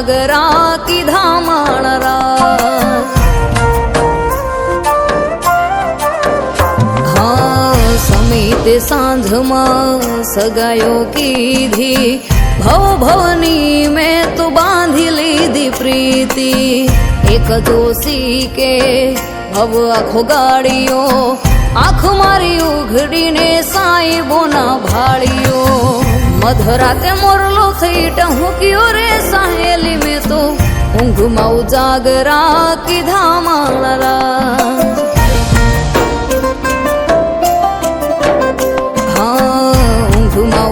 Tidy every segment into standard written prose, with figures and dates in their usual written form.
ઉજાગરા કીધા માણરા સમિતે સાંજમાં સગાયો કીધી ભવ ભવની મેં તો બાંધી લીધી પ્રીતિ એક જોશી કે ભવ આખો ગાડીઓ આંખ મારી ઉઘડીને સાહેબોના ભાળીઓ મધરાતે મોરલો થઈ ટહુક્યો રે સાહેલી મેં તો ઊંઘમાં ઉજાગરા કીધા માણરા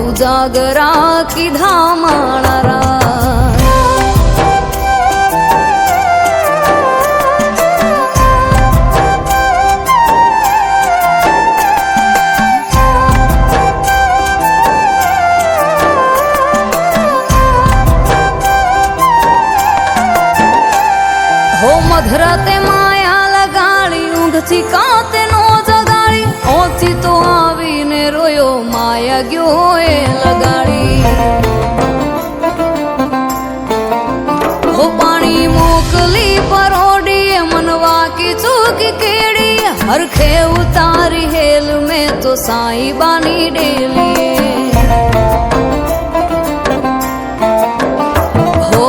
ઉજાગરા કીધા માણરા હો મધરાતે માયા લગાડી ઊંઘથી કાતે નો જગાડી ઓછી તો આવીને રોયો માયા ગયો એ લગાડી હો પાણી મોકલી પરોડીએ મનવા કી ચૂકી કેડી હરખે ઉતારી હેલ મેં તો સાઈબાની ડેલી હો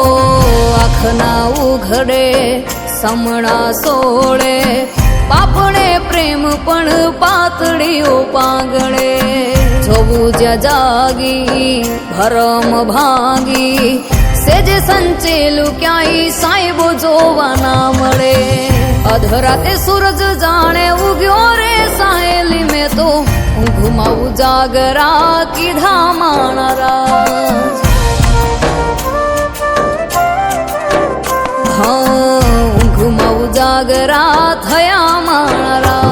આખના ઉઘડે સમણા સોળે પાપણે પ્રેમ પણ પાતળીઓ પાંગળે જોવું જ્યાં જાગી ભરમ ભાગી સેજે સંચેલું ક્યાંય સાહેબો જોવા ના મળે અધરાતે સૂરજ જાણે ઉગ્યો રે સાહેલી મેં તો ઊંઘમાં ઉજાગરા કીધા માણરા ઊંઘમાં ઉજાગરા થયા માણરા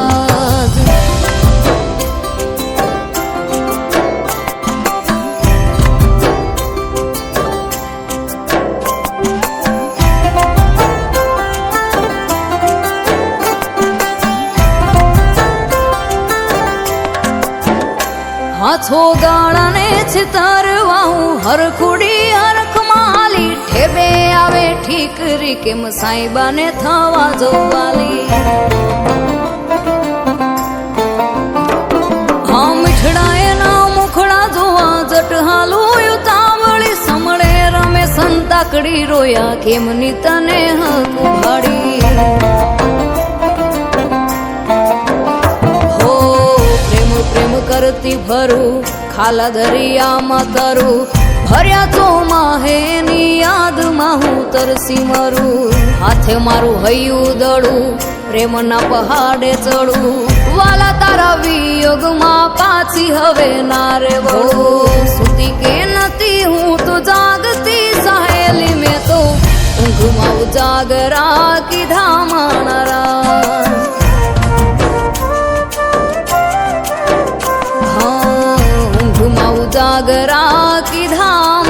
હાથો ગાળાને છિતરવા હું હરખુડી હરખમાં હાલી ઠેબે આવે ઠીકરી કેમ સાઈબાને થવા જોવાલી હા મીઠડાએ ના મુખડા જોવા જટ હાલું ઉતાવળી સમળે રમે સંતાકડી રોયા કેમની તને હક ભાડી કરતી ભરું ખાલા દરિયામાં તરું ભર્યા તો માહેની યાદમાં હું તરસી મરું હાથે મારું હૈયું દડું પ્રેમના પહાડે ચડું વાલા તારા વિયોગમાં પાછી હવે ના રે વળું સુતી કે નથી હું તો જાગતી સાહેલી મેં તો ઊંઘમાં ઉજાગરા કીધા માણરા ઉજાગરા કીધા